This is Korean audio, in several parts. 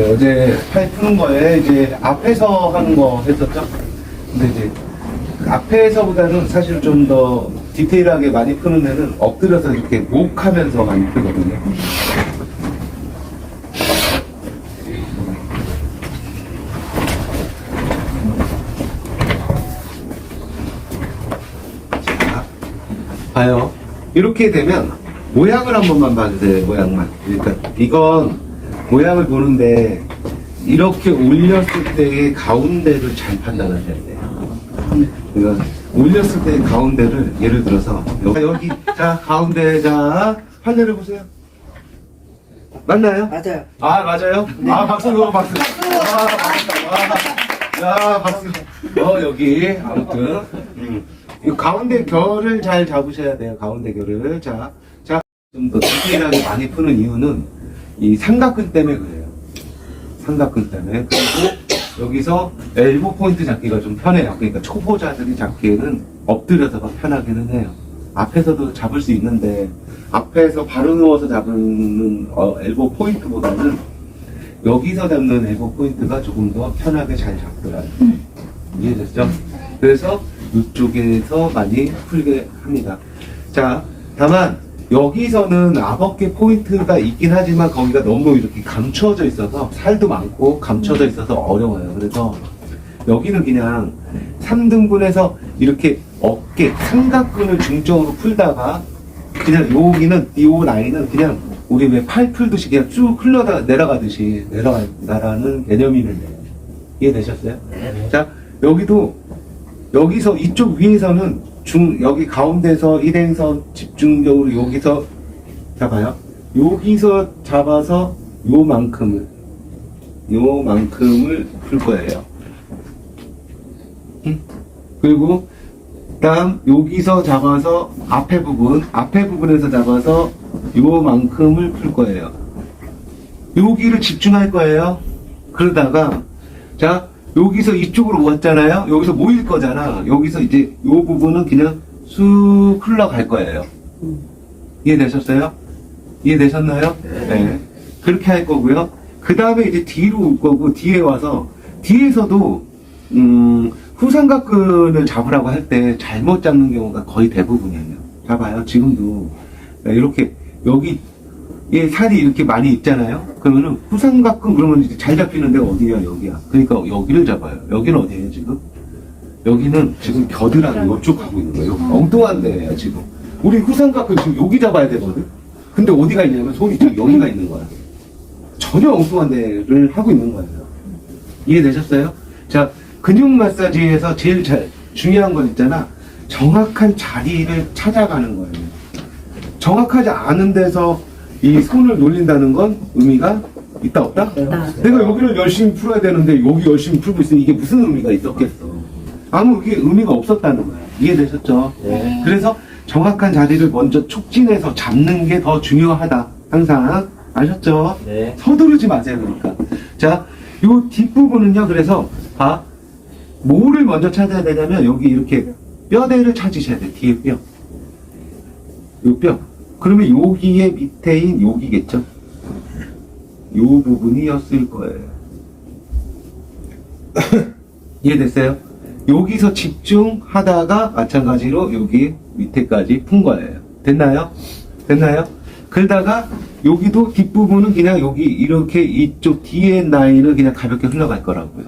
네, 어제 팔 푸는 거에 이제 앞에서 하는 거 했었죠? 근데 이제 앞에서보다는 사실 좀 더 디테일하게 많이 푸는 애는 엎드려서 이렇게 목하면서 많이 풀거든요. 자, 봐요. 이렇게 되면 모양을 한 번만 봐주세요. 모양만. 그러니까 이건 모양을 보는데 이렇게 올렸을 때의 가운데를 잘 판단하셔야 돼요. 그러니까 올렸을 때의 가운데를 예를 들어서 여기 자 가운데 자 판단해 보세요. 맞나요? 맞아요. 아 맞아요? 아 박수 박수. 아 박수. 야 박수. 여기 아무튼 이 가운데 결을 잘 잡으셔야 돼요. 가운데 결을 자 좀 더 디테일하게 많이 푸는 이유는 이 삼각근 때문에 그래요. 삼각근 때문에. 그리고 여기서 엘보 포인트 잡기가 좀 편해요. 그러니까 초보자들이 잡기에는 엎드려서 편하기는 해요. 앞에서도 잡을 수 있는데 앞에서 바로 누워서 잡는 엘보 포인트보다는 여기서 잡는 엘보 포인트가 조금 더 편하게 잘 잡더라고요. 이해됐죠? 그래서 이쪽에서 많이 풀게 합니다. 자, 다만 여기서는 앞어깨 포인트가 있긴 하지만 거기가 너무 이렇게 감춰져 있어서 살도 많고 감춰져 있어서 어려워요. 그래서 여기는 그냥 3등분해서 이렇게 어깨, 삼각근을 중점으로 풀다가 그냥 여기는 이 라인은 그냥 우리 왜 팔 풀듯이 그냥 쭉 흘러다 내려가듯이 내려간다라는 개념이는데요. 이해되셨어요? 네. 자, 여기서 이쪽 위에서는 여기 가운데서 일행선 집중적으로 여기서 잡아요. 여기서 잡아서 요만큼을 풀 거예요. 그리고 다음 여기서 잡아서 앞에 부분에서 잡아서 요만큼을 풀 거예요. 여기를 집중할 거예요. 그러다가 자 여기서 이쪽으로 왔잖아요. 여기서 모일 거잖아. 여기서 이제 요 부분은 그냥 쑥 흘러갈 거예요. 이해되셨어요? 이해되셨나요? 네. 그렇게 할 거고요. 그 다음에 이제 뒤로 올 거고, 뒤에 와서, 뒤에서도, 후삼각근을 잡으라고 할 때 잘못 잡는 경우가 거의 대부분이에요. 잡아요. 지금도. 이렇게, 여기, 살이 이렇게 많이 있잖아요. 그러면은 후삼각근 그러면 이제 잘 잡히는 데가 어디야? 여기야. 그러니까 여기를 잡아요. 여기는 어디예요, 지금? 여기는 지금 겨드랑이 이쪽 하고 있는 거예요. 엉뚱한 데예요, 지금. 우리 후삼각근 지금 여기 잡아야 되거든? 근데 어디가 있냐면 손이 지금 여기가 있는 거야. 전혀 엉뚱한 데를 하고 있는 거예요. 이해되셨어요? 자, 근육 마사지에서 제일 중요한 건 있잖아. 정확한 자리를 찾아가는 거예요. 정확하지 않은 데서 이 손을 놀린다는 건 의미가 있다 없다? 내가 여기를 열심히 풀어야 되는데 여기 열심히 풀고 있으니 이게 무슨 의미가 있었겠어? 아무 의미가 없었다는 거야. 이해되셨죠? 네. 그래서 정확한 자리를 먼저 촉진해서 잡는 게 더 중요하다. 항상 아셨죠? 네. 서두르지 마세요. 그러니까 자, 요 뒷부분은요. 그래서 뭐를 먼저 찾아야 되냐면 여기 이렇게 뼈대를 찾으셔야 돼. 뒤에 뼈. 요 뼈. 그러면 여기에 밑에인 여기겠죠? 요 부분이었을 거예요. 이해됐어요? 여기서 집중하다가 마찬가지로 여기 밑에까지 푼 거예요. 됐나요? 됐나요? 그러다가 여기도 뒷부분은 그냥 여기 이렇게 이쪽 뒤에 라인을 그냥 가볍게 흘러갈 거라고요.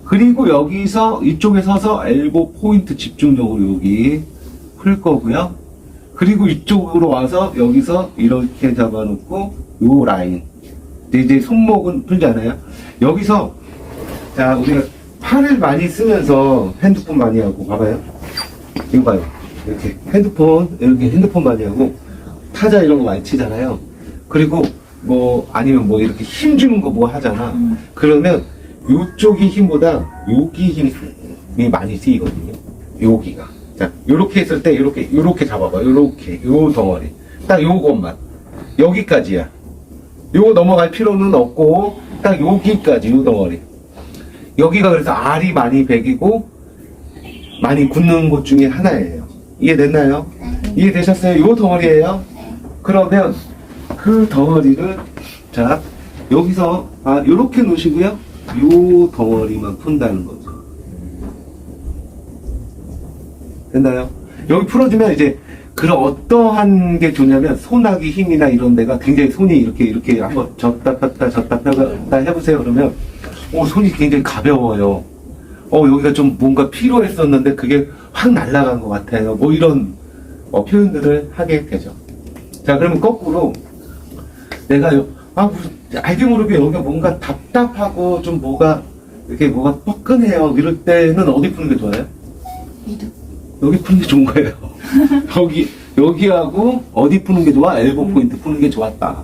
그리고 여기서 이쪽에 서서 엘보 포인트 집중적으로 여기 풀 거고요. 그리고 이쪽으로 와서 여기서 이렇게 잡아놓고 요 라인 이제 손목은 풀잖아요. 여기서 자 우리가 팔을 많이 쓰면서 핸드폰 많이 하고 봐봐요. 이거 봐요. 이렇게 핸드폰 많이 하고 타자 이런 거 많이 치잖아요. 그리고 뭐 아니면 뭐 이렇게 힘 주는 거 뭐 하잖아. 그러면 요쪽이 힘보다 여기 힘이 많이 쓰이거든요. 여기가. 자, 요렇게 했을 때 요렇게 잡아봐. 요렇게 요 덩어리. 딱 요것만. 여기까지야. 요거 넘어갈 필요는 없고 딱 여기까지 요 덩어리. 여기가 그래서 알이 많이 배기고 많이 굳는 곳 중에 하나예요. 이해됐나요? 이해되셨어요? 요 덩어리예요. 그러면 그 덩어리를 자 여기서 요렇게 놓으시고요. 요 덩어리만 푼다는 거죠. 됐나요? 여기 풀어주면 이제 그런 어떠한 게 좋냐면 손아귀 힘이나 이런 데가 굉장히 손이 이렇게 한번 졌다 폈다 졌다 폈다 해보세요. 그러면 손이 굉장히 가벼워요. 여기가 좀 뭔가 필요했었는데 그게 확 날아간 것 같아요. 뭐 이런 표현들을 하게 되죠. 자, 그러면 거꾸로 내가 알게 모르게 여기가 뭔가 답답하고 좀 이렇게 뭐가 뻐근해요. 이럴 때는 어디 푸는 게 좋아요? 여기 푸는 게 좋은 거예요. 여기하고 어디 푸는 게 좋아? 엘보 포인트 푸는 게 좋았다.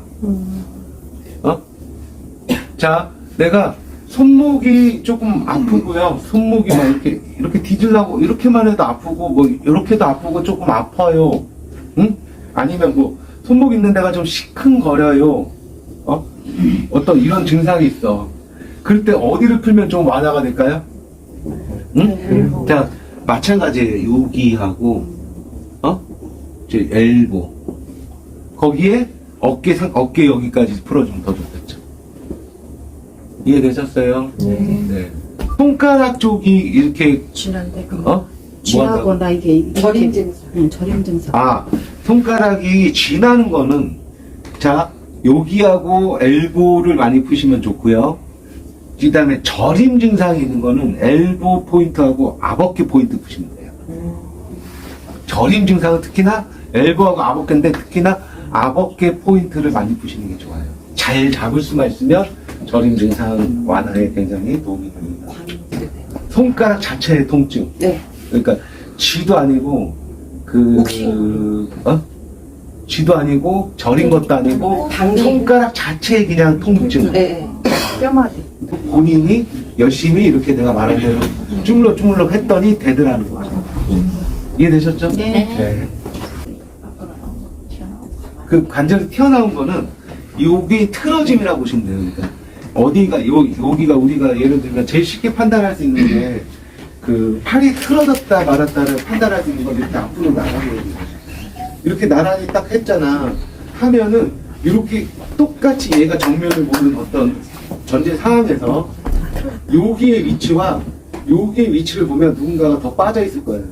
자, 내가 손목이 조금 아프고요. 손목이 막 이렇게 뒤질라고 이렇게만 해도 아프고 뭐 이렇게도 아프고 조금 아파요. 응? 아니면 뭐 손목 있는 데가 좀 시큰거려요. 어떤 이런 증상이 있어. 그럴 때 어디를 풀면 좀 완화가 될까요? 응? 자, 마찬가지예요. 여기하고 이제 엘보 거기에 어깨 여기까지 풀어주면 더 좋겠죠. 이해되셨어요? 네. 손가락 쪽이 이렇게 쥐한데 쥐하거나 이게 저림 증상. 저림 증상. 손가락이 쥐나는 거는 자 여기하고 엘보를 많이 푸시면 좋고요. 그 다음에 저림 증상이 있는 거는 엘보 포인트하고 앞어깨 포인트 푸시면 돼요. 저림 증상은 특히나 엘보하고 앞어깨인데 특히나 앞어깨 포인트를 많이 푸시는 게 좋아요. 잘 잡을 수만 있으면 저림 증상 완화에 굉장히 도움이 됩니다. 손가락 자체의 통증. 네. 그러니까 쥐도 아니고 쥐도 아니고 저린 것도 아니고 손가락 자체의 그냥 통증. 네. 뼈마디. 본인이 열심히 이렇게 내가 말한 대로 주물럭주물럭 했더니 되더라는 거죠. 이해되셨죠? 네. 그 관절이 튀어나온 거는 여기 틀어짐이라고 보시면 돼요. 그러니까 어디가 여기가 우리가 예를 들면 제일 쉽게 판단할 수 있는 게 그 팔이 틀어졌다 말았다를 판단할 수 있는 건 이렇게 앞으로 나란히 이렇게 나란히 딱 했잖아 하면은 이렇게 똑같이 얘가 정면을 보는 어떤 전제 상황에서 여기의 위치와 여기의 위치를 보면 누군가가 더 빠져 있을 거예요.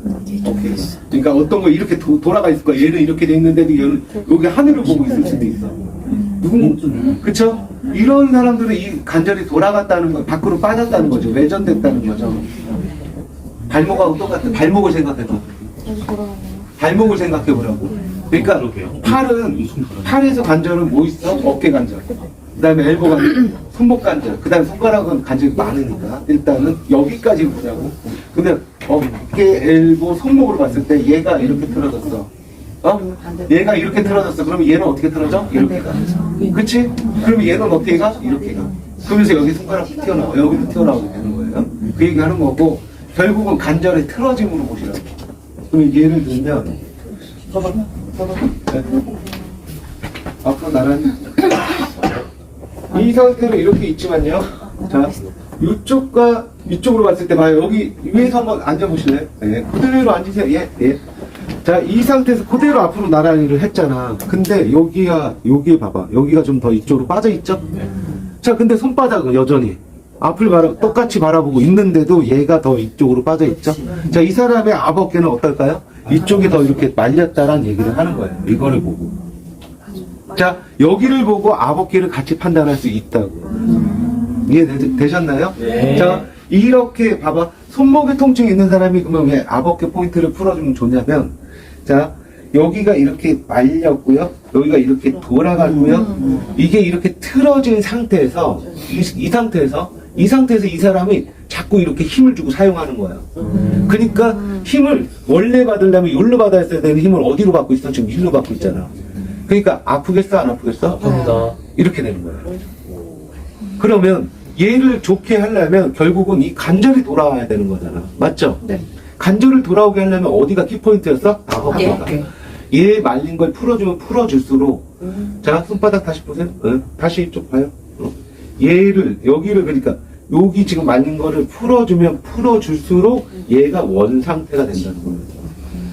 오케이. 그러니까 어떤 거 이렇게 돌아가 있을 거야. 얘는 이렇게 돼 있는데도 얘는 여기 하늘을 보고 있을 수도 있어. 그쵸? 이런 사람들은 이 관절이 돌아갔다는 거, 밖으로 빠졌다는 거죠. 외전됐다는 거죠. 발목하고 똑같아. 발목을 생각해봐. 발목을 생각해보라고. 그러니까 팔에서 관절은 뭐 있어? 어깨 관절. 그 다음에 엘보 관절, 손목 관절, 그 다음에 손가락은 관절이 많으니까 일단은 여기까지 보자고. 근데 어깨, 엘보, 손목으로 봤을 때 얘가 이렇게 틀어졌어. 얘가 이렇게 틀어졌어. 그러면 얘는 어떻게 틀어져? 이렇게 가. 그치? 그러면 얘는 어떻게 가? 이렇게 가. 그러면서 여기 손가락이 튀어나와. 여기도 튀어나오게 되는 거예요. 그 얘기 하는 거고, 결국은 관절의 틀어짐으로 보시라고. 그럼 예를 들면, 봐봐. 네. 앞으로 나란히. 이 상태로 이렇게 있지만요. 자, 이쪽과 이쪽으로 봤을 때 봐요. 여기 위에서 한번 앉아보실래요? 네. 그대로 앉으세요. 예. 자, 이 상태에서 그대로 앞으로 나란히를 했잖아. 근데 여기 봐봐. 여기가 좀 더 이쪽으로 빠져있죠? 자, 근데 손바닥은 여전히 앞을 똑같이 바라보고 있는데도 얘가 더 이쪽으로 빠져있죠? 자, 이 사람의 앞어깨는 어떨까요? 이쪽이 더 이렇게 말렸다라는 얘기를 하는 거예요. 이거를 보고. 자, 여기를 보고 앞어깨를 같이 판단할 수 있다고. 이해되셨나요? 네. 자, 이렇게 봐봐. 손목에 통증이 있는 사람이 그러면 왜 앞어깨 포인트를 풀어주면 좋냐면, 자, 여기가 이렇게 말렸고요. 여기가 이렇게 돌아가고요. 이게 이렇게 틀어진 상태에서, 이 상태에서 이 사람이 자꾸 이렇게 힘을 주고 사용하는 거예요. 그러니까 힘을 원래 받으려면 여기로 받아야 되는 힘을 어디로 받고 있어? 지금 일로 받고 있잖아. 그러니까 아프겠어? 안 아프겠어? 아픕니다. 이렇게 되는 거예요. 그러면 얘를 좋게 하려면 결국은 이 관절이 돌아와야 되는 거잖아. 맞죠? 네. 관절을 돌아오게 하려면 어디가 키포인트였어? 앞어깨가. 얘 말린 걸 풀어주면 풀어줄수록 자, 손바닥 다시 보세요. 다시 이쪽 봐요. 여기를 그러니까 여기 지금 말린 거를 풀어주면 풀어줄수록 얘가 원 상태가 된다는 거예요.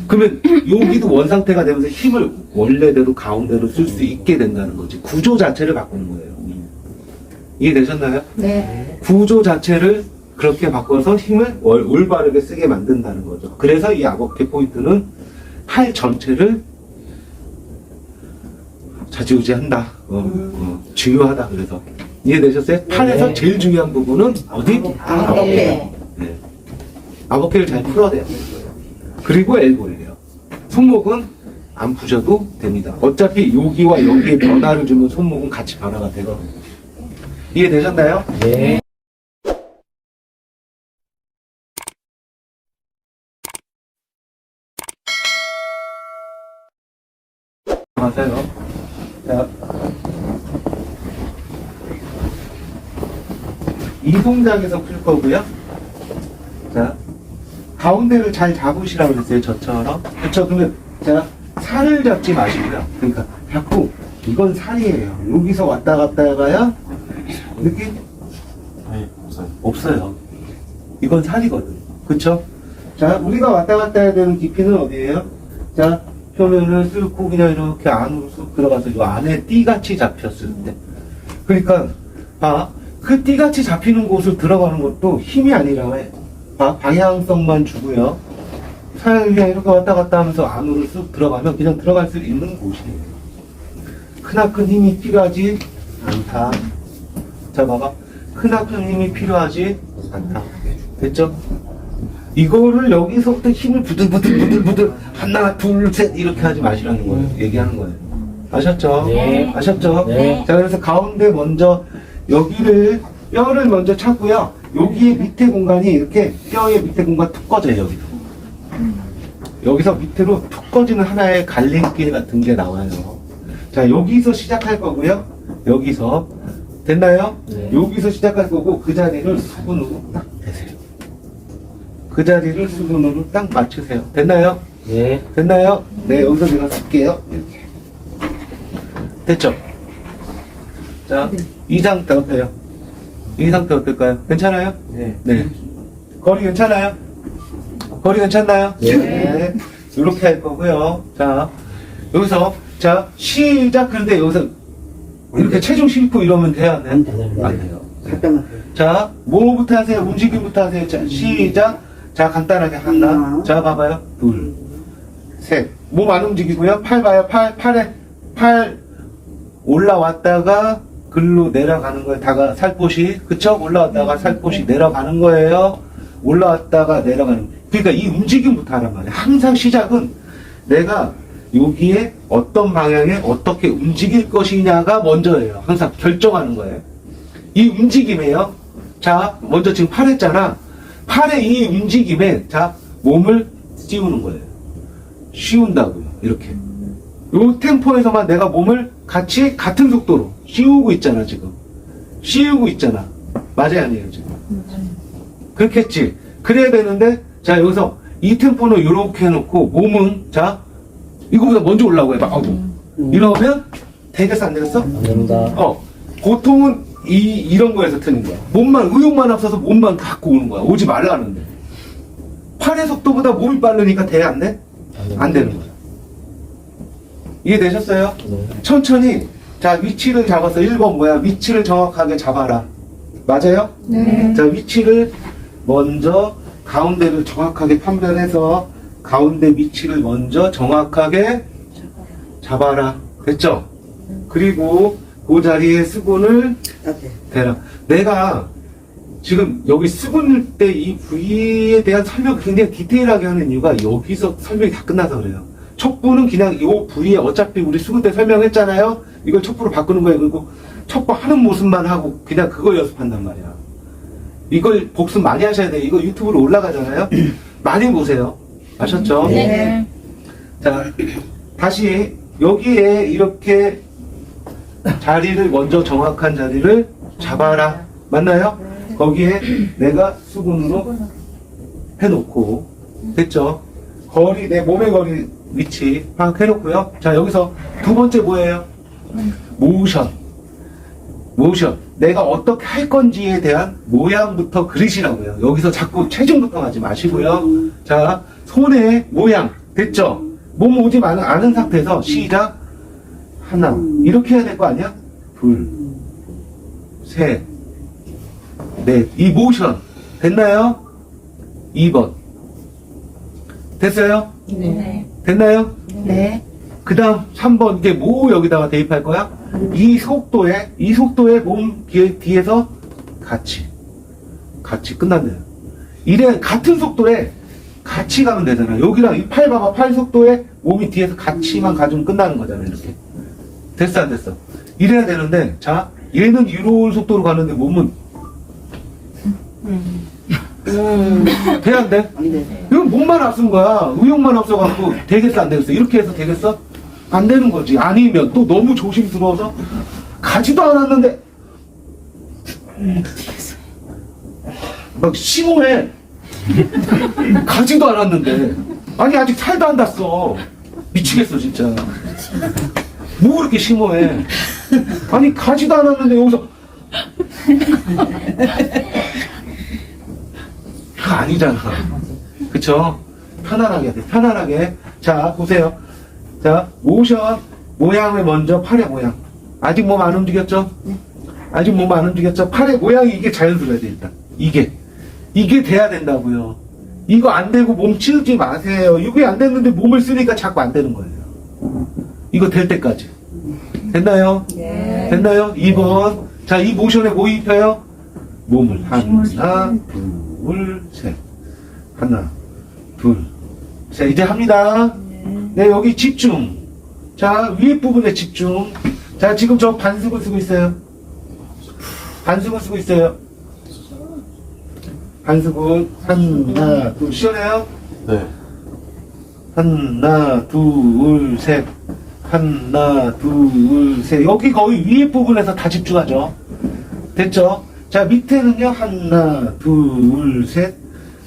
그러면 여기도 원 상태가 되면서 힘을 원래대로 가운데로 쓸 수 있게 된다는 거지. 구조 자체를 바꾸는 거예요. 이해되셨나요? 네. 구조 자체를 그렇게 바꿔서 힘을 올바르게 쓰게 만든다는 거죠. 그래서 이 아버케 포인트는 팔 전체를 좌지우지한다. 중요하다. 그래서 이해되셨어요? 팔에서 제일 중요한 부분은 어디? 아버케. 네. 아버케를 잘 풀어내야 돼요. 그리고 엘보예요. 손목은 안 푸셔도 됩니다. 어차피 여기와 여기에 변화를 주면 손목은 같이 변화가 되거든요. 이해되셨나요? 네. 맞아요. 자, 이 동작에서 풀 거고요. 자, 가운데를 잘 잡으시라고 그랬어요. 저처럼. 그렇죠? 그러면 자, 살을 잡지 마시고요. 그러니까 자꾸 이건 살이에요. 여기서 왔다 갔다 해봐야 느낌? 네, 없어요. 없어요. 이건 살이거든. 그쵸? 자, 우리가 왔다 갔다 해야 되는 깊이는 어디예요? 자, 표면을 뚫고 그냥 이렇게 안으로 쑥 들어가서 이 안에 띠같이 잡혔을 때. 그러니까, 그 띠같이 잡히는 곳을 들어가는 것도 힘이 아니라 해. 방향성만 주고요. 그냥 이렇게 왔다 갔다 하면서 안으로 쑥 들어가면 그냥 들어갈 수 있는 곳이에요. 크나큰 힘이 필요하지 않다. 자, 봐봐. 크나큰 힘이 필요하지 않다. 됐죠? 이거를 여기서부터 힘을 부들부들 하나 둘 셋 이렇게 하지 마시라는 거예요. 얘기하는 거예요. 아셨죠? 네. 아셨죠? 네. 자, 그래서 가운데 먼저 여기를 뼈를 먼저 찾고요. 여기에 밑에 공간이 이렇게 뼈의 밑에 공간 툭 꺼져요. 여기서. 여기서 밑으로 툭 꺼지는 하나의 갈림길 같은 게 나와요. 자, 여기서 시작할 거고요. 여기서 됐나요? 네. 여기서 시작할 거고 그 자리를 수근으로 딱 대세요. 그 자리를 수근으로 딱 맞추세요. 됐나요? 네. 됐나요? 네, 여기서 제가 쓸게요. 이렇게. 됐죠? 자, 이 상태 어때요? 이 상태 어떨까요? 괜찮아요? 네. 네. 거리 괜찮아요? 거리 괜찮나요? 네. 이렇게 할 거고요. 자, 여기서 자, 시작. 그런데 여기서 이렇게 체중 싣고 이러면 돼요? 안 돼요? 안 돼요. 자, 뭐부터 하세요? 움직임부터 하세요. 자, 시작. 자, 간단하게 하나. 자, 봐봐요. 둘, 셋. 몸 안 움직이고요. 팔 봐요. 팔 올라왔다가 글로 내려가는 거예요. 다가 살포시. 그쵸? 올라왔다가 살포시 내려가는 거예요. 올라왔다가 내려가는. 그러니까 이 움직임부터 하란 말이에요. 항상 시작은 내가 여기에 어떤 방향에 어떻게 움직일 것이냐가 먼저예요. 항상 결정하는 거예요. 이 움직임이에요. 자, 먼저 지금 팔 했잖아. 팔의 이 움직임에 자, 몸을 씌우는 거예요. 씌운다고요. 이렇게. 요 템포에서만 내가 몸을 같이 같은 속도로 씌우고 있잖아, 지금. 씌우고 있잖아. 맞아요, 아니에요, 지금? 그렇게 했지. 그래야 되는데, 자, 여기서 이 템포는 이렇게 해놓고, 몸은, 자, 이거보다 먼저 올라오고 해봐. 이러면, 되겠어, 안 되겠어? 안 됩니다. 보통은 이런 거에서 트는 거야. 몸만, 의욕만 앞서서 몸만 갖고 오는 거야. 오지 말라는데. 팔의 속도보다 몸이 빠르니까 돼, 안 돼? 안 되는 거야. 이해되셨어요? 네. 천천히, 자, 위치를 잡아서 1번 뭐야? 위치를 정확하게 잡아라. 맞아요? 네. 자, 위치를 먼저 가운데를 정확하게 판별해서 가운데 위치를 먼저 정확하게 잡아라. 됐죠? 그리고 그 자리에 수분을 대라. 내가 지금 여기 수분일 때 이 부위에 대한 설명을 굉장히 디테일하게 하는 이유가 여기서 설명이 다 끝나서 그래요. 척부는 그냥 이 부위에 어차피 우리 수분 때 설명했잖아요. 이걸 척부로 바꾸는 거예요. 그리고 척부 하는 모습만 하고 그냥 그걸 연습한단 말이야. 이걸 복습 많이 하셔야 돼요. 이거 유튜브로 올라가잖아요. 많이 보세요. 아셨죠? 네. 자, 다시 여기에 이렇게 자리를 먼저 정확한 자리를 잡아라. 맞나요? 거기에 내가 수분으로 해놓고 됐죠? 거리, 내 몸의 거리 위치 파악해놓고요. 자, 여기서 두 번째 뭐예요? 모션. 내가 어떻게 할 건지에 대한 모양부터 그리시라고요. 여기서 자꾸 체중부터 하지 마시고요. 자, 손의 모양. 됐죠? 몸 오지 않은 상태에서 시작. 하나. 이렇게 해야 될 거 아니야? 둘. 셋, 넷. 이 모션. 됐나요? 2번. 됐어요? 네. 됐나요? 네. 그 다음 3번. 이제 뭐 여기다가 대입할 거야? 이 속도에 몸 뒤에서 같이 끝났네요. 이래 같은 속도에 같이 가면 되잖아. 여기랑 이 팔 봐봐. 팔 속도에 몸이 뒤에서 같이만 가주면 끝나는 거잖아. 이렇게. 됐어 안 됐어? 이래야 되는데 자 얘는 이로울 속도로 가는데 몸은 돼 안 돼? 이건 몸만 앞선 거야. 의욕만 앞서갖고 되겠어 안 되겠어? 이렇게 해서 되겠어? 안 되는 거지. 아니면 또 너무 조심스러워서 가지도 않았는데 막 심오해. 가지도 않았는데 아니 아직 살도 안 닿았어. 미치겠어 진짜. 뭐 그렇게 심오해. 아니 가지도 않았는데 여기서 그거 아니잖아. 그쵸? 편안하게 돼. 편안하게. 자 보세요. 자 모션 모양을 먼저 팔의 모양. 아직 몸 안 움직였죠? 아직 몸 안 움직였죠? 팔의 모양이 이게 자연스러워야 돼 일단. 이게 돼야 된다고요. 이거 안 되고 몸 치우지 마세요. 이게 안 됐는데 몸을 쓰니까 자꾸 안 되는 거예요. 이거 될 때까지. 됐나요? 네. 됐나요? 2번. 자, 이 모션에 뭐 입혀요? 몸을 하나, 둘, 셋. 하나, 둘, 셋. 이제 합니다. 네, 여기 집중. 자, 위에 부분에 집중. 자, 지금 저 반숙을 쓰고 있어요. 반숙을 쓰고 있어요. 반숙은 하나, 둘, 시원해요? 네. 하나, 둘, 셋. 하나, 둘, 셋. 여기 거의 위에 부분에서 다 집중하죠. 됐죠? 자, 밑에는요. 하나, 둘, 셋.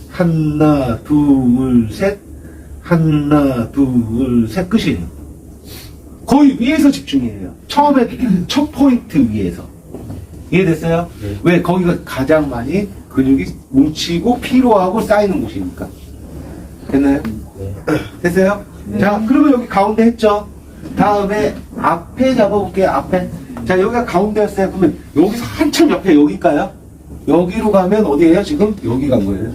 하나, 둘, 셋. 하나, 둘, 셋. 끝이에요. 거의 위에서 집중이에요. 처음에 첫 포인트 위에서. 이해됐어요? 네. 왜? 거기가 가장 많이 근육이 뭉치고 피로하고 쌓이는 곳이니까. 됐나요? 네. 됐어요? 자, 그러면 여기 가운데 했죠? 다음에 앞에 잡아볼게요. 앞에. 자, 여기가 가운데였어요. 그러면 여기서 한참 옆에 여기일까요? 여기로 가면 어디예요? 지금 여기 간 거예요.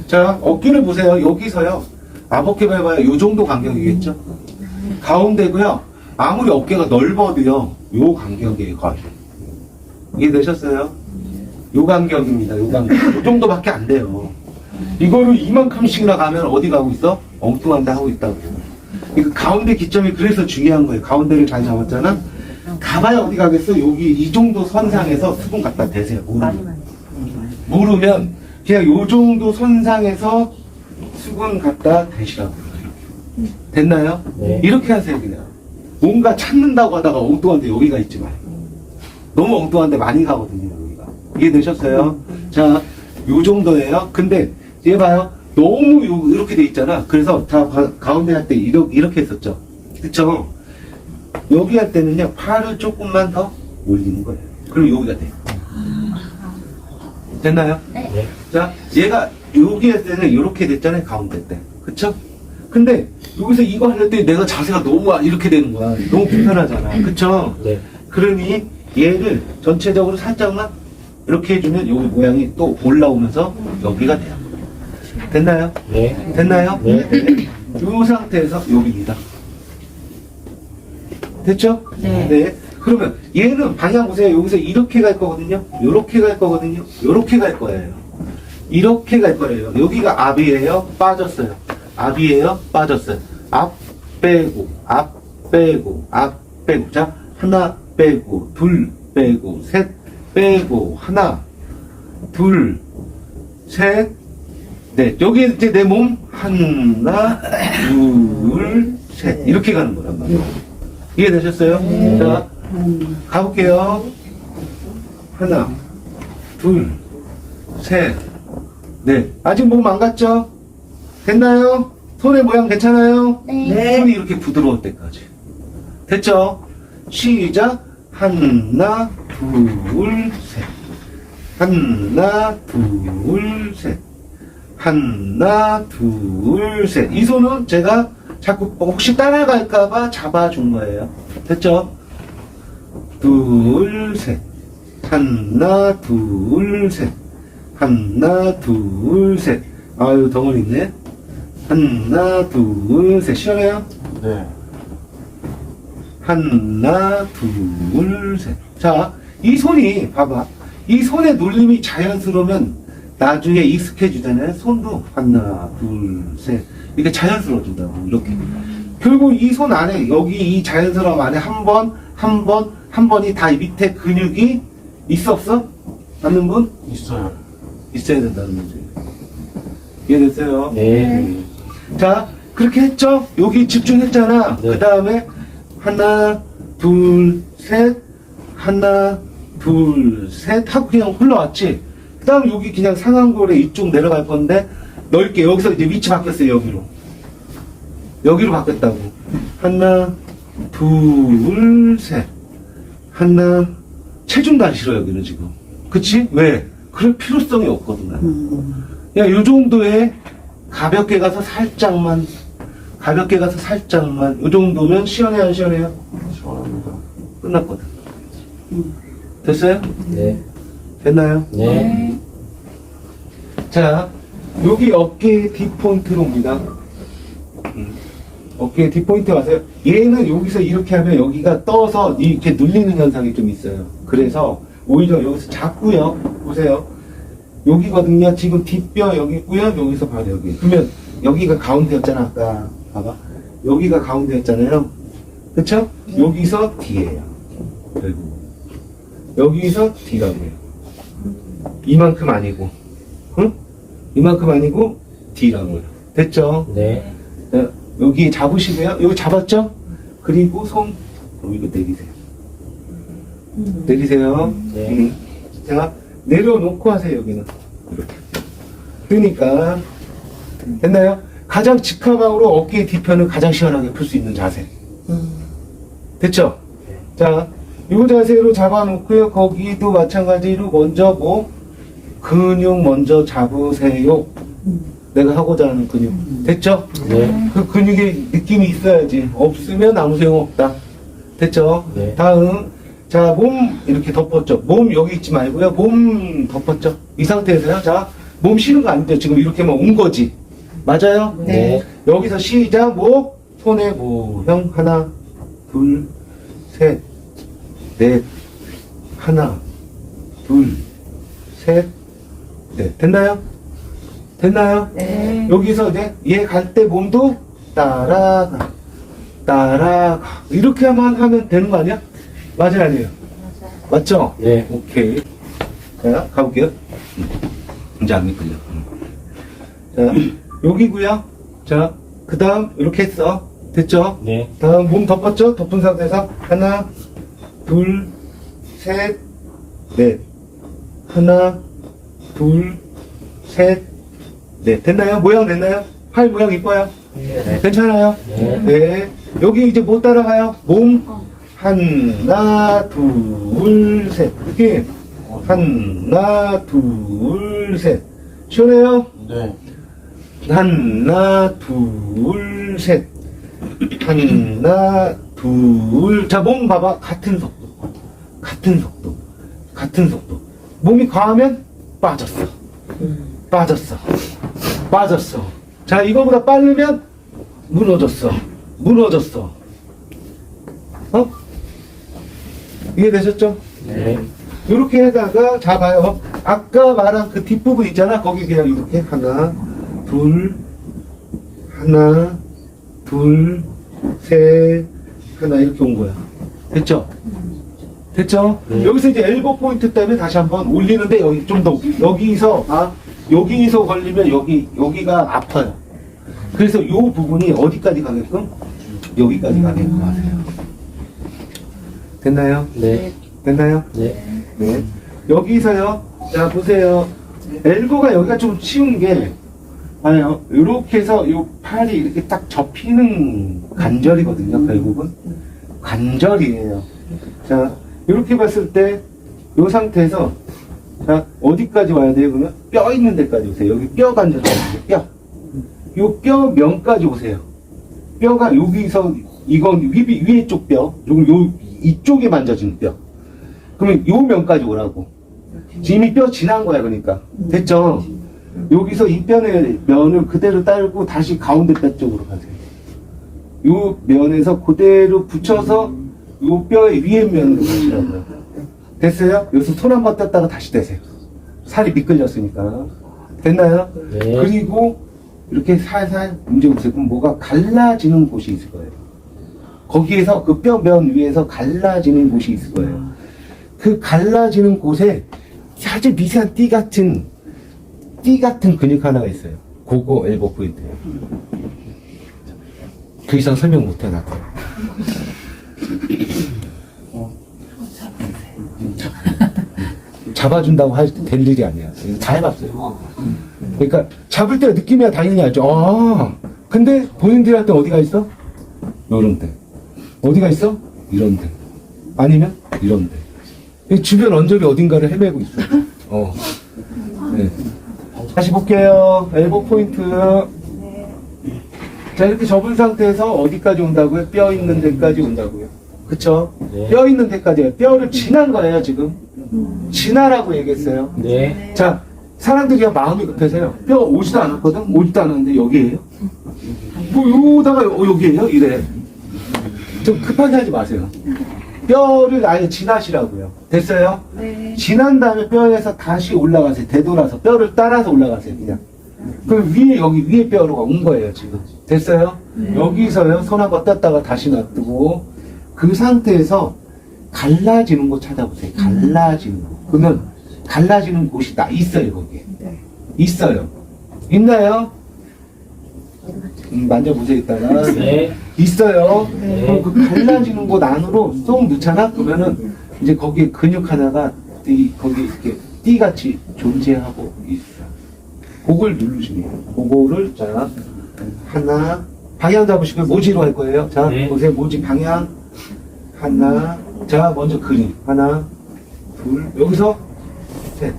자, 어깨를 보세요. 여기서요. 앞어깨 밟아요. 요 정도 간격이겠죠? 가운데고요. 아무리 어깨가 넓어도요. 요 간격이에요. 거의. 이해되셨어요? 요 간격입니다. 요 간격. 요 정도밖에 안 돼요. 이거를 이만큼씩이나 가면 어디 가고 있어? 엉뚱한 데 하고 있다고. 이거 가운데 기점이 그래서 중요한 거예요. 가운데를 잘 잡았잖아? 가봐야 어디 가겠어? 여기 이 정도 선상에서 수분 갖다 대세요. 모르면 그냥 요 정도 선상에서 수분 갖다 대시라고. 됐나요? 네. 이렇게 하세요, 그냥. 뭔가 찾는다고 하다가 엉뚱한데 여기가 있지 말고. 너무 엉뚱한데 많이 가거든요, 여기가. 이해되셨어요? 자, 요 정도예요. 근데, 얘 봐요. 너무 이렇게 돼 있잖아. 그래서 다 가운데 할 때 이렇게 했었죠. 그쵸? 여기 할 때는요, 팔을 조금만 더 올리는 거예요. 그리고 여기가 돼. 됐나요? 네. 자, 얘가 여기 할 때는 이렇게 됐잖아요, 가운데 때. 그쵸? 근데 여기서 이거 할 때 내가 자세가 너무 이렇게 되는 거야. 너무 불편하잖아. 그쵸? 네. 그러니 얘를 전체적으로 살짝만 이렇게 해주면 여기 모양이 또 올라오면서 여기가 돼요. 됐나요? 네. 됐나요? 네. 이 상태에서 여기입니다. 됐죠? 네. 그러면 얘는 방향 보세요. 여기서 이렇게 갈 거거든요. 요렇게 갈 거거든요. 요렇게 갈 거예요. 이렇게 갈 거예요. 여기가 앞이에요. 빠졌어요. 앞이에요. 빠졌어요. 앞 빼고, 앞 빼고, 앞 빼고. 자, 하나 빼고, 둘 빼고, 셋 빼고, 하나, 둘, 셋, 넷. 여기 이제 내 몸 하나, 둘, 셋. 이렇게 가는 거란 말이에요. 이해되셨어요? 자, 가볼게요. 하나, 둘, 셋, 넷. 아직 몸 안 갔죠? 됐나요? 손의 모양 괜찮아요? 네. 손이 이렇게 부드러울 때까지. 됐죠? 시작. 하나, 둘, 셋. 하나, 둘, 셋. 하나, 둘, 셋. 이 손은 제가 자꾸 혹시 따라갈까봐 잡아준 거예요. 됐죠? 둘, 셋. 하나, 둘, 셋. 하나, 둘, 셋. 아유, 덩어리 있네. 하나, 둘, 셋. 시원해요? 네. 하나, 둘, 셋. 자, 이 손이, 봐봐. 이 손의 눌림이 자연스러우면 나중에 익숙해지잖아요. 손도 하나, 둘, 셋. 이게 자연스러워진다고, 이렇게. 결국 이 손 안에, 여기 이 자연스러움 안에 한 번이 다 이 밑에 근육이 있어, 없어? 맞는 분? 있어요. 있어야 된다는 거지. 이해됐어요? 네. 자, 그렇게 했죠? 여기 집중했잖아. 네. 그 다음에 하나, 둘, 셋, 하나, 둘, 셋 하고 그냥 흘러왔지. 그 다음 여기 그냥 상완골에 이쪽 내려갈 건데 넓게 여기서 이제 위치 바뀌었어요. 여기로 바뀌었다고. 하나, 둘, 셋. 하나, 체중도 안 실어 여기는 지금. 그치? 왜? 그럴 필요성이 없거든. 나는. 야, 요 정도에 가볍게 가서 살짝만, 요 정도면 시원해요, 안 시원해요? 시원합니다. 끝났거든. 됐어요? 네. 됐나요? 네. 자, 여기 어깨 뒷포인트로 옵니다. 어깨 뒷포인트 와서요. 얘는 여기서 이렇게 하면 여기가 떠서 이렇게 눌리는 현상이 좀 있어요. 그래서 오히려 여기서 잡고요. 보세요. 여기거든요. 지금 뒷뼈 여기 있고요. 여기서 바로 여기. 그러면 여기가 가운데였잖아. 아까 봐봐. 여기가 가운데였잖아요. 그쵸? 여기서 D예요. 결국. 여기서 D라고요. 이만큼 아니고. 응? 이만큼 아니고 D라고요. 됐죠? 네. 자, 여기 잡으시고요. 여기 잡았죠? 그리고 손 이거 내리세요. 내리세요. 네. 자, 내려놓고 하세요. 여기는 이렇게. 그러니까 됐나요? 가장 직화방으로 어깨 뒤편을 가장 시원하게 풀 수 있는 자세. 됐죠? 자, 이 자세로 잡아놓고요. 거기도 마찬가지로 먼저 뭐 근육 먼저 잡으세요. 내가 하고자 하는 근육. 됐죠? 네. 그 근육의 느낌이 있어야지. 없으면 아무 소용없다. 됐죠? 네. 다음. 자, 몸 이렇게 덮었죠. 몸 여기 있지 말고요. 몸 덮었죠. 이 상태에서요. 자, 몸 쉬는 거 아니죠. 지금 이렇게만 온 거지. 맞아요? 네. 여기서 시작. 뭐? 손에 모형 하나, 둘, 셋, 넷, 하나, 둘, 셋, 넷. 됐나요? 됐나요? 네. 여기서 이제 얘 갈 때 몸도 따라가, 이렇게만 하면 되는 거 아니야? 맞아요, 아니에요? 맞죠? 네. 오케이. 자, 가볼게요. 이제 안 미끌려. 자, 여기고요. 자, 그 다음 이렇게 했어. 됐죠? 네. 다음 몸 덮었죠? 덮은 상태에서 하나, 둘, 셋, 넷. 하나, 둘, 셋, 넷. 됐나요? 모양 됐나요? 팔 모양 이뻐요? 네. 괜찮아요? 네. 네. 여기 이제 못 따라가요? 몸 하나, 둘, 셋. 이렇게 하나, 둘, 셋. 시원해요? 네. 하나, 둘, 셋. 하나, 둘. 자, 몸 봐봐. 같은 속도. 몸이 과하면 빠졌어. 빠졌어. 자, 이거보다 빠르면 무너졌어. 어? 이해되셨죠? 네. 이렇게 해다가 잡아요. 아까 말한 그 뒷부분 있잖아. 거기 그냥 이렇게 하나, 둘, 셋, 하나 이렇게 온 거야. 됐죠? 네. 여기서 이제 엘보 포인트 때문에 다시 한번 올리는데 여기 좀 더 여기서 걸리면 여기가 아파요. 그래서 이 부분이 어디까지 가게끔? 여기까지 가게끔 하세요. 됐나요? 네. 됐나요? 네. 네. 여기서요. 자, 보세요. 엘보가 여기가 좀 쉬운 게, 아니요. 이렇게 해서 이 팔이 이렇게 딱 접히는 관절이거든요, 결국은. 관절이에요. 자, 이렇게 봤을 때, 이 상태에서, 자, 어디까지 와야 돼요, 그러면? 뼈 있는 데까지 오세요. 여기 뼈 관절, 뼈. 요 뼈 면까지 오세요. 뼈가 여기서, 이건 위에 쪽 뼈, 이쪽에 만져지는 뼈. 그러면 요 면까지 오라고. 지금 이 뼈 지난 거야, 그러니까. 됐죠? 여기서 이 뼈의 면을 그대로 따르고 다시 가운데 뼈 쪽으로 가세요. 요 면에서 그대로 붙여서 요 뼈의 위에 면으로 가시라고요. 됐어요? 여기서 손 한번 떴다가 다시 떼세요. 살이 미끌렸으니까. 됐나요? 네. 그리고 이렇게 살살 움직여보세요. 그럼 뭐가 갈라지는 곳이 있을 거예요. 거기에서 그 뼈면 위에서 갈라지는 곳이 있을 거예요. 그 갈라지는 곳에 아주 미세한 띠 같은 근육 하나가 있어요. 그거 엘보 포인트예요. 그 이상 설명 못해 나. 잡아준다고 될 일이 아니야. 다 해봤어요. 그러니까 잡을 때가 느낌이야 당연히 알죠. 아, 근데 본인들이 할 때 어디가 있어? 요런 데. 어디가 있어? 이런 데. 아니면 이런 데. 주변 언저리 어딘가를 헤매고 있어. 네. 다시 볼게요. 엘보 포인트. 자, 이렇게 접은 상태에서 어디까지 온다고요? 뼈 있는 데까지 온다고요. 그쵸? 네. 뼈 있는 데까지요. 뼈를 지난 거예요, 지금. 지나라고 얘기했어요. 네. 자, 사람들이 마음이 급해서요. 뼈 오지도 않았거든? 오지도 않았는데 여기에요? 뭐, 요다가 여기에요? 이래. 좀 급하게 하지 마세요. 뼈를 아예 지나시라고요. 됐어요? 네. 지난 다음에 뼈에서 다시 올라가세요. 되돌아서. 뼈를 따라서 올라가세요, 그냥. 그럼 위에, 여기 위에 뼈로 온 거예요, 지금. 됐어요? 여기서요, 손 한번 떴다가 다시 놔두고, 그 상태에서 갈라지는 곳 찾아보세요. 갈라지는 곳. 그러면, 갈라지는 곳이 있어요, 거기에. 네. 있어요. 있나요? 만져보세요, 이따가. 네. 있어요. 네. 그럼 그 갈라지는 곳 안으로 쏙 넣잖아? 그러면은, 이제 거기에 근육 하나가, 거기 이렇게 띠같이 존재하고 있어. 그걸 누르시면 돼요. 그거를, 자, 하나, 방향 잡으시고 모지로 할 거예요. 자, 네. 보세요. 모지 방향. 하나, 자, 먼저 그림. 하나, 둘, 여기서, 셋.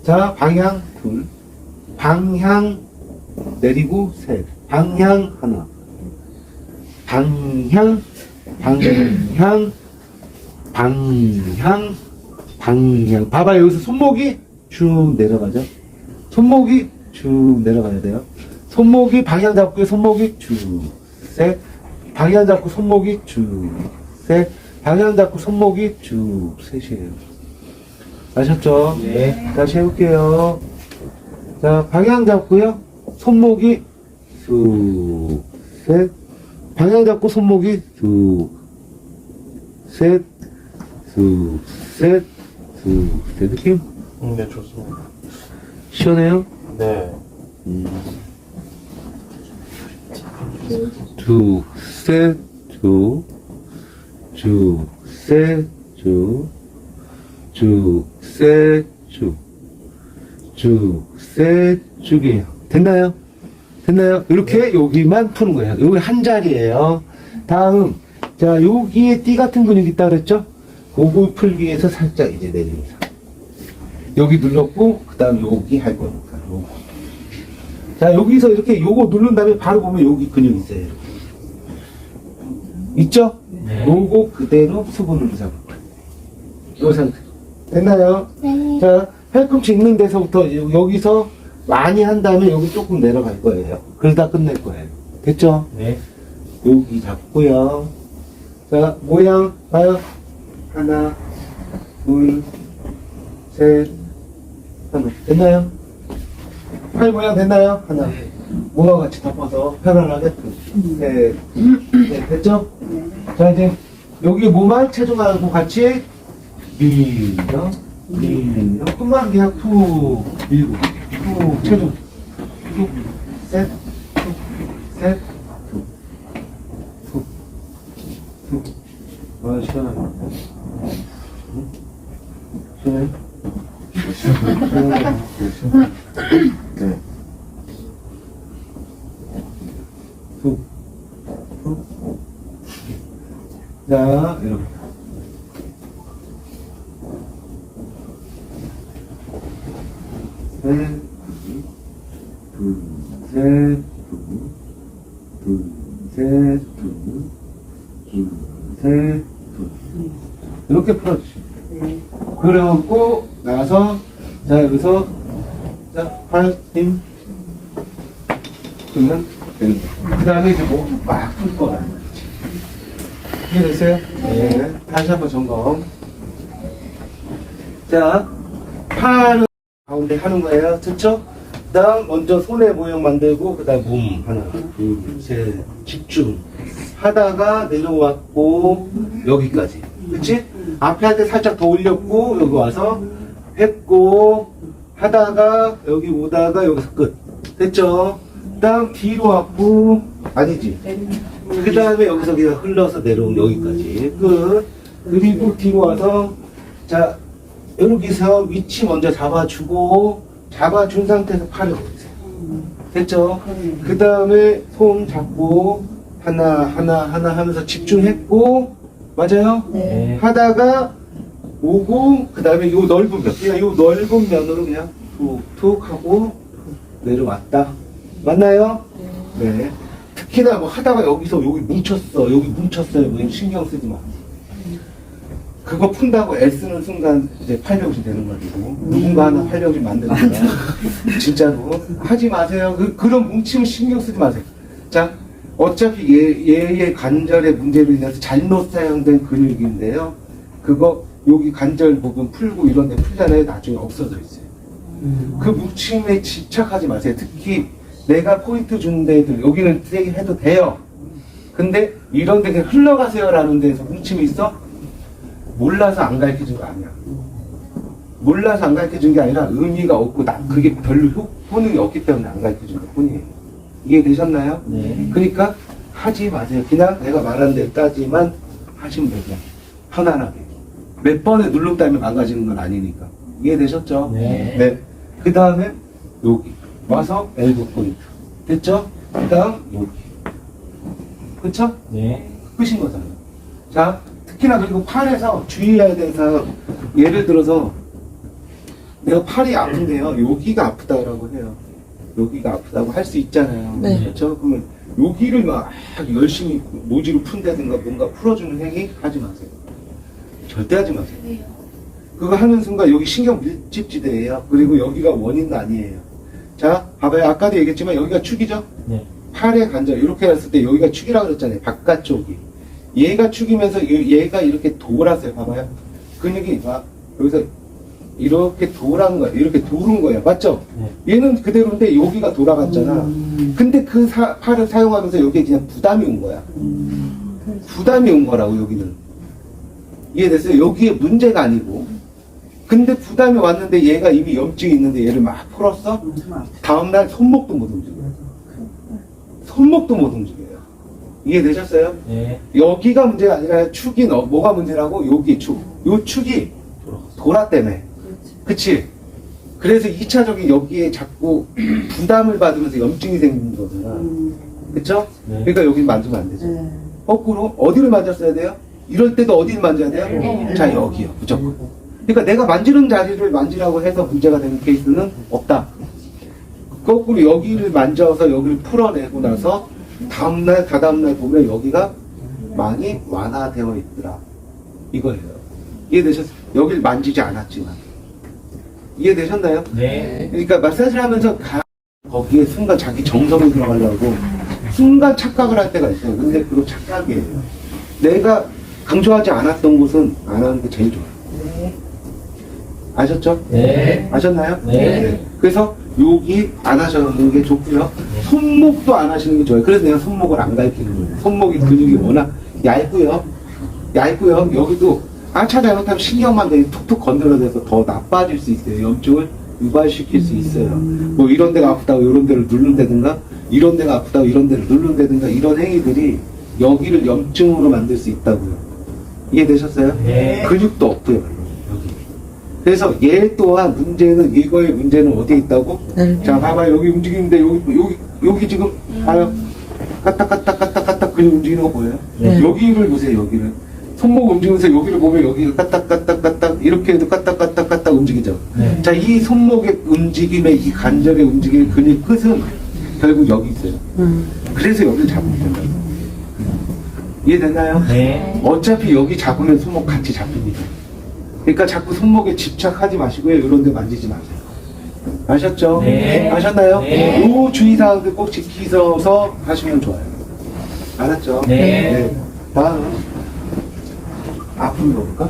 자, 방향, 둘. 방향, 내리고, 셋. 방향, 하나. 방향, 방향, 방향, 방향. 봐봐요. 여기서 손목이 쭉 내려가죠. 손목이 쭉 내려가야 돼요. 손목이 방향 잡고 손목이 쭉, 셋. 방향 잡고 손목이 쭉, 셋. 방향 잡고 손목이 쭉, 셋이에요. 아셨죠? 네. 다시 해볼게요. 자, 방향 잡고요. 손목이 쭉, 셋. 방향 잡고 손목이 쭉, 셋, 쭉, 셋, 쭉, 셋. 느낌? 네, 좋습니다. 시원해요? 네. 쭉, 셋, 쭉, 쭉, 셋, 쭉, 쭉, 셋, 쭉, 쭉, 셋, 쭉이에요. 됐나요? 됐나요? 이렇게 여기만 푸는 거예요. 여기 한 자리예요. 다음, 자, 여기에 띠 같은 근육이 있다 그랬죠? 그거 풀기 위해서 살짝 이제 내립니다. 여기 눌렀고, 그 다음 여기 할 거니까, 요거. 자, 여기서 이렇게 요거 누른 다음에 바로 보면 여기 근육 있어요. 이렇게. 있죠? 네. 요거 그대로 수분으로 잡을 거예요. 요 상태. 됐나요? 네. 자, 팔꿈치 있는 데서부터 여기서 많이 한 다음에 여기 조금 내려갈 거예요. 그러다 끝낼 거예요. 됐죠? 네. 여기 잡고요. 자, 모양 봐요. 하나, 둘, 셋, 하나. 됐나요? 팔 모양 됐나요? 하나. 모양 같이 덮어서 편안하게. 셋, 넷. 됐죠? 자, 이제 여기 몸만 체중하고 같이 밀어, 밀어. 끝만 그냥 툭 밀고, 툭 체중. 툭, 셋, 툭, 셋, 툭, 툭, 툭. 아, 시원하네. 시원해? 네. 툭, 툭. 자, 이렇게. 셋, 둘, 셋, 둘, 셋, 둘, 셋, 둘. 이렇게 풀어주시면 돼요. 그러고 나서 자 여기서 자 팔 힘 그러면 되는 거야. 그 다음에 이제 목을 막 풀 거야. 이해됐어요? 네. 다시 한번 점검. 자, 팔을 가운데 하는 거예요. 됐죠? 그 다음 먼저 손의 모양 만들고 그 다음 몸 하나 둘 셋 집중 하다가 내려왔고 여기까지 그치? 앞에 할 때 살짝 더 올렸고 여기 와서 했고 하다가 여기 오다가 여기서 끝 됐죠? 그 다음 뒤로 왔고 아니지 그 다음에 여기서 그냥 흘러서 내려온 여기까지 끝 그리고 뒤로 와서 자 여기서 위치 먼저 잡아주고 잡아준 상태에서 팔을 올리세요 됐죠? 그 다음에 손 잡고 하나 하면서 집중했고 맞아요? 네. 하다가 오고 그 다음에 요 넓은 면 그냥 요 넓은 면으로 그냥 툭툭 하고 내려왔다 맞나요? 네 특히나 뭐 하다가 여기서 여기 뭉쳤어요 뭐 신경 쓰지 마 그거 푼다고 애쓰는 순간 이제 팔병신 되는 거고 누군가 하나 팔병신 만드는 거야 진짜로 하지 마세요 그런 뭉치면 신경 쓰지 마세요 자 어차피 얘의 관절의 문제로 인해서 잘못 사용된 근육인데요 그거 여기 관절 부분 풀고 이런 데 풀잖아요 나중에 없어져 있어요 그 뭉침에 집착하지 마세요 특히 내가 포인트 주는 데들 여기는 세게 해도 돼요 근데 이런 데 그냥 흘러가세요 라는 데에서 뭉침이 있어? 몰라서 안 가르쳐준 거 아니야 몰라서 안 가르쳐준 게 아니라 의미가 없고 그게 별로 효능이 없기 때문에 안 가르쳐준 것 뿐이에요 이해되셨나요? 네. 그러니까 하지 마세요 그냥 내가 말한 데까지만 하시면 돼요 편안하게 몇 번에 눌렀다면 망가지는 건 아니니까 이해되셨죠? 네. 그 다음에 여기 와서 엘보 포인트 됐죠? 그 다음 여기 그쵸? 네. 끝인 거잖아요 자 특히나 그리고 팔에서 주의해야 되는 사항 예를 들어서 내가 팔이 아픈데요 여기가 아프다고 해요 여기가 아프다고 할 수 있잖아요 네. 그렇죠? 그러면 여기를 막 열심히 노지로 푼다든가 뭔가 풀어주는 행위 하지 마세요 절대 하지 마세요 그거 하는 순간 여기 신경 밀집지대예요 그리고 여기가 원인도 아니에요 자 봐봐요 아까도 얘기했지만 여기가 축이죠 네. 팔의 관절 이렇게 했을 때 여기가 축이라고 그랬잖아요 바깥쪽이 얘가 축이면서 얘가 이렇게 돌았어요 봐봐요 근육이 막 여기서 이렇게 돌은 거야 이렇게 도는 거야 맞죠? 네. 얘는 그대로인데 여기가 돌아갔잖아 근데 그 팔을 사용하면서 여기에 그냥 부담이 온 거야 부담이 온 거라고 여기는 이해됐어요? 여기에 문제가 아니고 근데 부담이 왔는데 얘가 이미 염증이 있는데 얘를 막 풀었어? 다음날 손목도 못 움직여요 손목도 못 움직여요 이해되셨어요? 네. 여기가 문제가 아니라 축이 뭐가 문제라고? 여기 축. 요 축이 돌았다며. 그치? 그래서 2차적인 여기에 자꾸 부담을 받으면서 염증이 생기는 거잖아. 그쵸? 네. 그러니까 여기 만지면 안 되죠. 거꾸로 어디를 만졌어야 돼요? 이럴 때도 어디를 만져야 돼요? 자, 여기요. 무조건. 그러니까 내가 만지는 자리를 만지라고 해서 문제가 되는 케이스는 없다. 거꾸로 여기를 만져서 여기를 풀어내고 나서 다음날, 다다음날 보면 여기가 많이 완화되어 있더라. 이거예요. 이해되셨어요? 여기를 만지지 않았지만. 이해되셨나요? 네. 그러니까 마사지를 하면서 거기에 순간 자기 정성이 들어가려고 순간 착각을 할 때가 있어요. 근데 그거 착각이에요. 내가 강조하지 않았던 곳은 안 하는 게 제일 좋아요. 아셨죠? 네. 아셨나요? 네. 그래서 여기 안 하시는 게 좋고요. 손목도 안 하시는 게 좋아요. 그래서 내가 손목을 안 가르치는 거예요. 손목이 근육이 워낙 얇고요. 여기도 아차 잘못하면 신경만 되게 툭툭 건드려져서 더 나빠질 수 있어요. 염증을 유발시킬 수 있어요. 뭐 이런 데가 아프다고 이런 데를 누른다든가 이런 데가 아프다고 이런 데를 누른다든가 이런 행위들이 여기를 염증으로 만들 수 있다고요. 이해되셨어요? 네. 근육도 없고요. 여기. 그래서 얘 또한 문제는 이거의 문제는 어디에 있다고? 자 봐봐 여기 움직이는데 여기 지금 봐요. 까딱까딱 근육 움직이는 거 보여요? 네. 여기를 보세요. 여기를 손목 움직이면서 여기를 보면 여기가 까딱까딱 이렇게 해도 까딱까딱 움직이죠. 네. 자 이 손목의 움직임의 이 관절의 움직임의 근육 끝은 결국 여기 있어요. 그래서 여기를 잡으면 된다고. 이해됐나요? 네. 어차피 여기 잡으면 손목 같이 잡힙니다. 그러니까 자꾸 손목에 집착하지 마시고요. 이런 데 만지지 마세요. 아셨죠? 네. 아셨나요? 네. 요 주의사항들 꼭 지키셔서 하시면 좋아요. 알았죠? 네. 다음. 아픈 거 볼까?